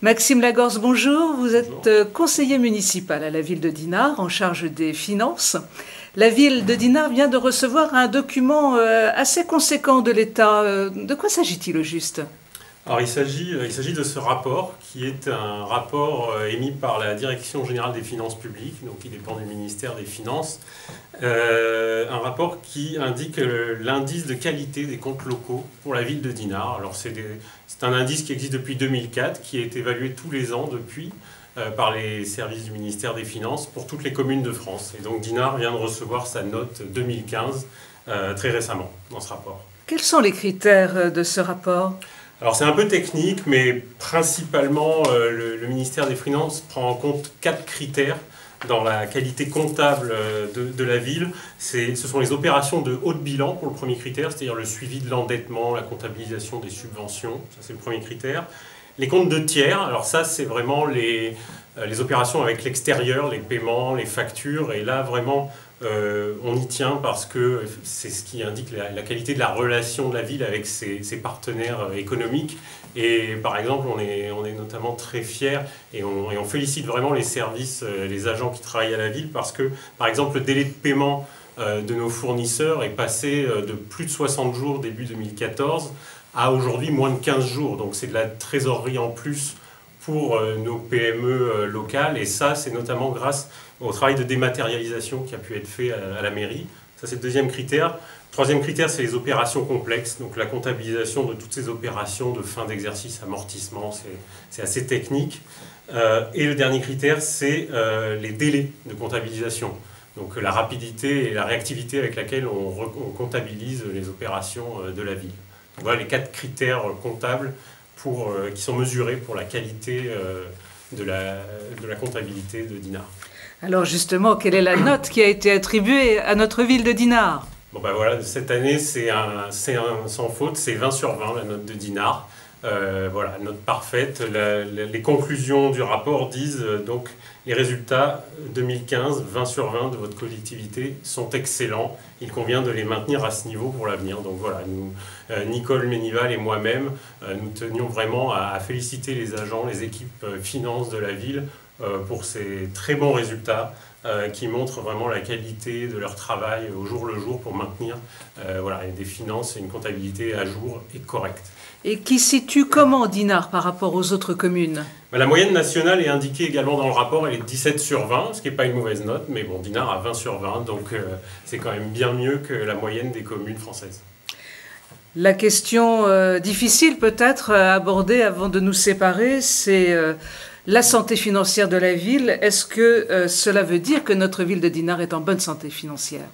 Maxime Lagorce, bonjour. Vous Bonjour. êtes conseiller municipal à la ville de Dinard, en charge des finances. La ville de Dinard vient de recevoir un document assez conséquent de l'État. De quoi s'agit-il au juste? Alors il s'agit de ce rapport qui est un rapport émis par la Direction générale des finances publiques, donc qui dépend du ministère des Finances, un rapport qui indique l'indice de qualité des comptes locaux pour la ville de Dinard. Alors c'est un indice qui existe depuis 2004, qui est évalué tous les ans depuis par les services du ministère des Finances pour toutes les communes de France. Et donc Dinard vient de recevoir sa note 2015 très récemment dans ce rapport. Quels sont les critères de ce rapport? Alors c'est un peu technique, mais principalement le ministère des Finances prend en compte 4 critères dans la qualité comptable de la ville. Ce sont les opérations de haut de bilan pour le premier critère, c'est-à-dire le suivi de l'endettement, la comptabilisation des subventions, ça c'est le premier critère. Les comptes de tiers, alors ça c'est vraiment les opérations avec l'extérieur, les paiements, les factures, et là vraiment on y tient parce que c'est ce qui indique la qualité de la relation de la ville avec ses partenaires économiques. Et par exemple, on est notamment très fiers et on félicite vraiment les services, les agents qui travaillent à la ville parce que, par exemple, le délai de paiement de nos fournisseurs est passé de plus de 60 jours début 2014 à aujourd'hui moins de 15 jours. Donc c'est de la trésorerie en plus pour nos PME locales, et ça c'est notamment grâce au travail de dématérialisation qui a pu être fait à la mairie. Ça c'est le deuxième critère. Troisième critère, c'est les opérations complexes, donc la comptabilisation de toutes ces opérations de fin d'exercice, amortissement, c'est assez technique. Et le dernier critère, c'est les délais de comptabilisation, donc la rapidité et la réactivité avec laquelle on comptabilise les opérations de la ville. Donc voilà les 4 critères comptables qui sont mesurés pour la qualité de la comptabilité de Dinard. Alors justement, quelle est la note qui a été attribuée à notre ville de Dinard? Bon ben voilà, cette année c'est un sans faute, c'est 20 sur 20 la note de Dinard. Voilà, note parfaite. Les conclusions du rapport disent donc les résultats 2015, 20 sur 20 de votre collectivité sont excellents. Il convient de les maintenir à ce niveau pour l'avenir. Donc voilà, nous, Nicole Ménival et moi-même, nous tenions vraiment à féliciter les agents, les équipes finances de la ville pour ces très bons résultats qui montrent vraiment la qualité de leur travail au jour le jour pour maintenir voilà, des finances et une comptabilité à jour et correcte. Et qui situe comment Dinard par rapport aux autres communes? La moyenne nationale est indiquée également dans le rapport, elle est de 17 sur 20, ce qui n'est pas une mauvaise note, mais bon, Dinard a 20 sur 20, donc c'est quand même bien mieux que la moyenne des communes françaises. La question difficile peut-être à aborder avant de nous séparer, c'est la santé financière de la ville. Est-ce que cela veut dire que notre ville de Dinard est en bonne santé financière?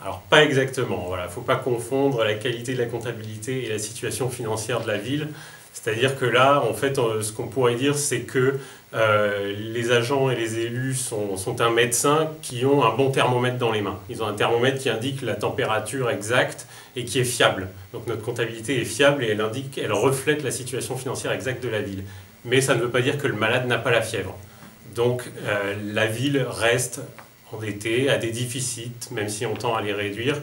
Alors pas exactement, voilà, il ne faut pas confondre la qualité de la comptabilité et la situation financière de la ville. C'est-à-dire que là, en fait, ce qu'on pourrait dire, c'est que les agents et les élus sont un médecin qui ont un bon thermomètre dans les mains. Ils ont un thermomètre qui indique la température exacte et qui est fiable. Donc notre comptabilité est fiable et elle reflète la situation financière exacte de la ville. Mais ça ne veut pas dire que le malade n'a pas la fièvre. Donc la ville reste endettée, a des déficits, même si on tend à les réduire.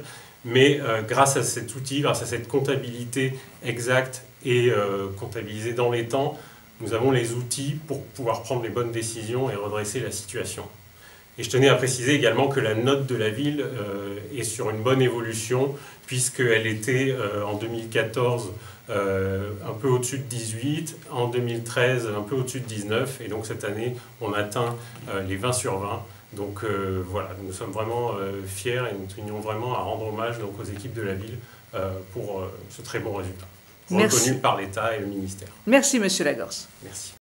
Mais grâce à cet outil, grâce à cette comptabilité exacte et comptabilisée dans les temps, nous avons les outils pour pouvoir prendre les bonnes décisions et redresser la situation. Et je tenais à préciser également que la note de la ville est sur une bonne évolution, puisqu'elle était en 2014 un peu au-dessus de 18, en 2013 un peu au-dessus de 19, et donc cette année on atteint les 20 sur 20. Donc voilà, nous sommes vraiment fiers et nous tenions vraiment à rendre hommage donc, aux équipes de la ville pour ce très bon résultat, reconnu par l'État et le ministère. Merci, Monsieur Lagorce. Merci.